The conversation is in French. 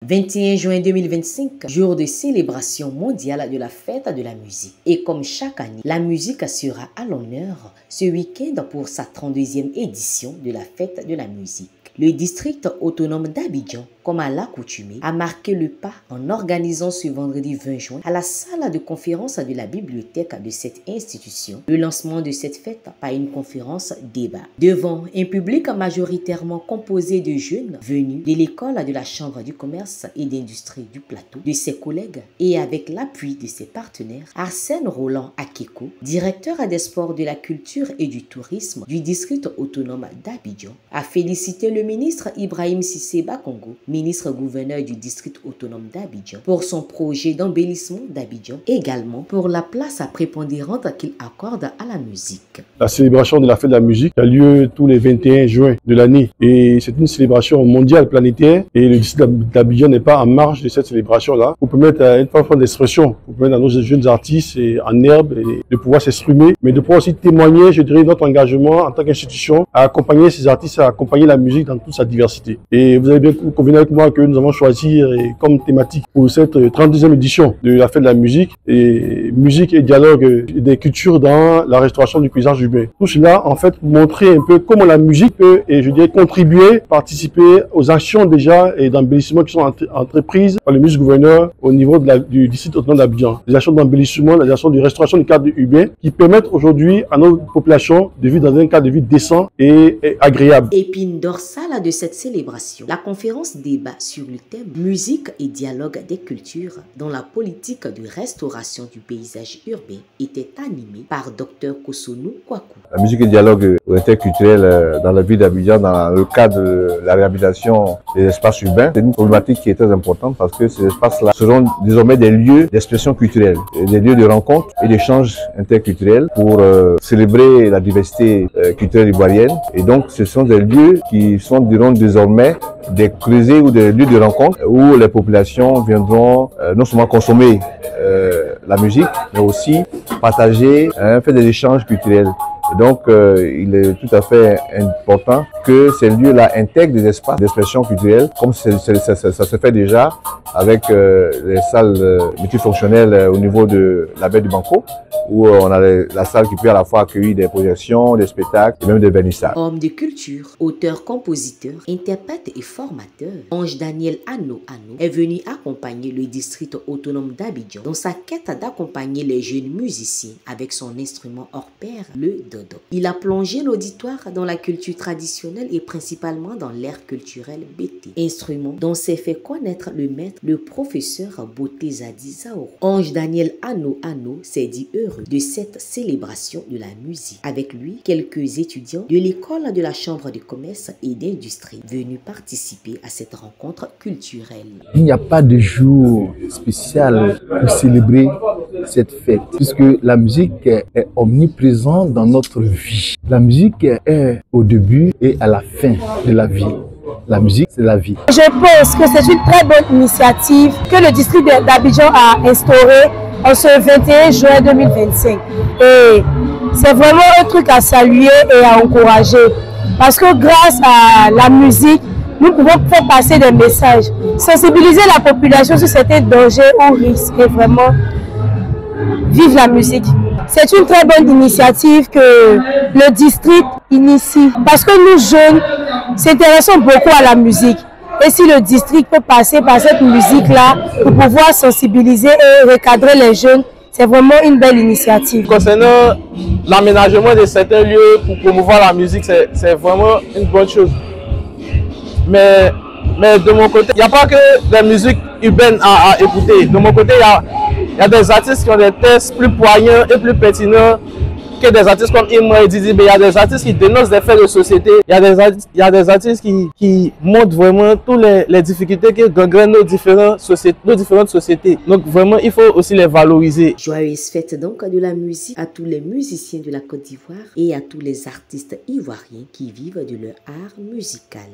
21 juin 2025, jour de célébration mondiale de la fête de la musique. Et comme chaque année, la musique sera à l'honneur ce week-end pour sa 32e édition de la fête de la musique. Le district autonome d'Abidjan, comme à l'accoutumée, a marqué le pas en organisant ce vendredi 20 juin à la salle de conférence de la bibliothèque de cette institution le lancement de cette fête par une conférence débat. Devant un public majoritairement composé de jeunes venus de l'école de la Chambre du commerce et d'industrie du plateau, de ses collègues et avec l'appui de ses partenaires, Arsène Roland Akeko, directeur des sports, de la culture et du tourisme du district autonome d'Abidjan, a félicité le ministre Ibrahim Cissé Bakongo, ministre-gouverneur du district autonome d'Abidjan, pour son projet d'embellissement d'Abidjan, également pour la place prépondérante qu'il accorde à la musique. La célébration de la fête de la musique a lieu tous les 21 juin de l'année et c'est une célébration mondiale planétaire et le district d'Abidjan n'est pas en marge de cette célébration-là pour permettre à une forme d'expression, pour permettre à nos jeunes artistes en herbe de pouvoir s'exprimer, mais de pouvoir aussi témoigner, je dirais, notre engagement en tant qu'institution à accompagner ces artistes, à accompagner la musique dans toute sa diversité. Et vous avez bien convenu avec moi que nous avons choisi comme thématique pour cette 32e édition de la fête de la musique et dialogue des cultures dans la restauration du paysage urbain. Tout cela, en fait, montrer un peu comment la musique peut, et je dirais, contribuer, participer aux actions déjà et d'embellissement qui sont entreprises par le ministre-gouverneur au niveau du district autonome d'Abidjan. Les actions d'embellissement, les actions de restauration du cadre urbain qui permettent aujourd'hui à nos populations de vivre dans un cadre de vie décent et agréable. Épine dorsale de cette célébration, la conférence débat sur le thème musique et dialogue des cultures dans la politique de restauration du paysage urbain était animée par Dr Kosunu Kwaku. La musique et dialogue interculturel dans la ville d'Abidjan dans le cadre de la réhabilitation des espaces urbains, c'est une problématique qui est très importante parce que ces espaces-là seront désormais des lieux d'expression culturelle, des lieux de rencontre et d'échange interculturel pour célébrer la diversité culturelle ivoirienne. Et donc ce sont des lieux qui diront désormais des creusets ou des lieux de rencontre où les populations viendront non seulement consommer la musique, mais aussi partager, faire des échanges culturels. Et donc, il est tout à fait important que ces lieux-là intègrent des espaces d'expression culturelle, comme ça se fait déjà avec les salles multifonctionnelles au niveau de la baie du Banco, où on a la salle qui peut à la fois accueillir des projections, des spectacles et même des vernissages. Homme de culture, auteur, compositeur, interprète et formateur, Ange Daniel Ano est venu accompagner le district autonome d'Abidjan dans sa quête d'accompagner les jeunes musiciens avec son instrument hors pair, le dodo. Il a plongé l'auditoire dans la culture traditionnelle et principalement dans l'ère culturelle BT, instrument dont s'est fait connaître le maître, le professeur Boté Zadi Zaoro. Ange Daniel Ano s'est dit heureux de cette célébration de la musique. Avec lui, quelques étudiants de l'école de la Chambre de commerce et d'industrie venus participer à cette rencontre culturelle. Il n'y a pas de jour spécial pour célébrer cette fête, puisque la musique est omniprésente dans notre vie. La musique est au début et à la fin de la vie. La musique, c'est la vie. Je pense que c'est une très bonne initiative que le district d'Abidjan a instaurée en ce 21 juin 2025. Et c'est vraiment un truc à saluer et à encourager. Parce que grâce à la musique, nous pouvons faire passer des messages, sensibiliser la population sur certains dangers ou risques et vraiment vivre la musique. C'est une très bonne initiative que le district initie parce que nous jeunes s'intéressons beaucoup à la musique. Et si le district peut passer par cette musique-là pour pouvoir sensibiliser et recadrer les jeunes, c'est vraiment une belle initiative. Concernant l'aménagement de certains lieux pour promouvoir la musique, c'est vraiment une bonne chose. Mais de mon côté, il n'y a pas que des musiques urbaines à écouter. De mon côté, il y a des artistes qui ont des textes plus poignants et plus pertinents que des artistes comme Imra et Didi. Mais il y a des artistes qui dénoncent des faits de société. Il y a des artistes qui montrent vraiment toutes les difficultés qui gangrènent nos différentes sociétés. Donc vraiment, il faut aussi les valoriser. Joyeuse fête donc de la musique à tous les musiciens de la Côte d'Ivoire et à tous les artistes ivoiriens qui vivent de leur art musical.